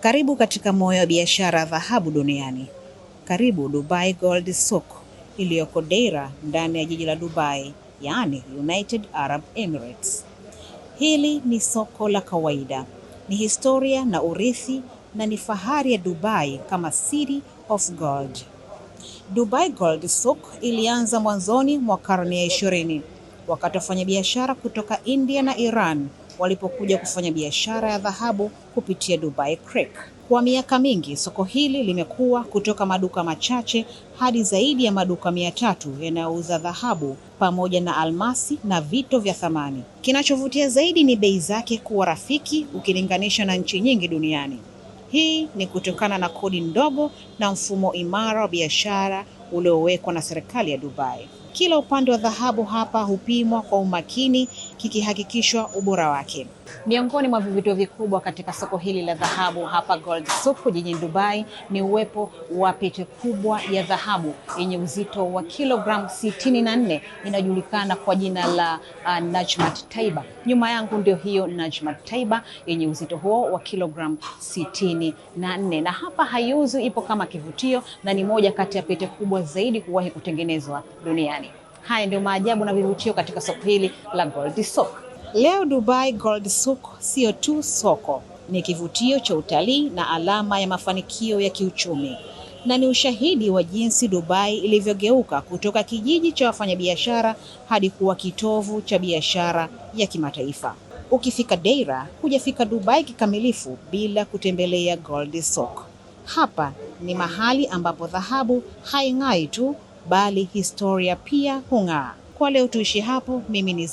Karibu katika moyo wa biashara ya dhahabu duniani. Karibu Dubai Gold Souk iliyoko Deira ndani ya jiji la Dubai, yaani United Arab Emirates. Hili ni soko la kawaida, ni historia na urithi na ni fahari ya Dubai kama City of Gold. Dubai Gold Souk ilianza mwanzoni mwa karne ya 20 wakati wafanyabiashara kutoka India na Iran walipokuja kufanya biashara ya dhahabu kupitia Dubai Creek. Kwa miaka mingi, soko hili limekuwa kutoka maduka machache hadi zaidi ya maduka 300 yanayouza dhahabu pamoja na almasi na vito vya thamani. Kinachovutia zaidi ni bei zake kuwa rafiki ukilinganisha na nchi nyingi duniani. Hii ni kutokana na kodi ndogo na mfumo imara wa biashara uliowekwa na serikali ya Dubai. Kila upande wa dhahabu hapa hupimwa kwa umakini kikihakikishwa ubora wake. Miongoni mwa vivutio vikubwa katika soko hili la dhahabu hapa Gold Souk jijini Dubai ni uwepo wa pete kubwa ya dhahabu yenye uzito wa kilogramu 64 inayojulikana kwa jina la Najmat Taiba. Nyuma yangu ndio hiyo Najmat Taiba yenye uzito huo wa kilogramu 64, na hapa haiuzwi, ipo kama kivutio na ni moja kati ya pete kubwa zaidi kuwahi kutengenezwa duniani. Haya ndio maajabu na vivutio katika soko hili la Gold Souk. Leo Dubai Gold Souk sio tu soko, ni kivutio cha utalii na alama ya mafanikio ya kiuchumi. Na ni ushahidi wa jinsi Dubai ilivyogeuka kutoka kijiji cha wafanyabiashara hadi kuwa kitovu cha biashara ya kimataifa. Ukifika Deira, hujafika Dubai kikamilifu bila kutembelea Gold Souk. Hapa ni mahali ambapo dhahabu haing'ai tu, bali historia pia hung'aa. Kwa leo tuishi hapo. Mimi ni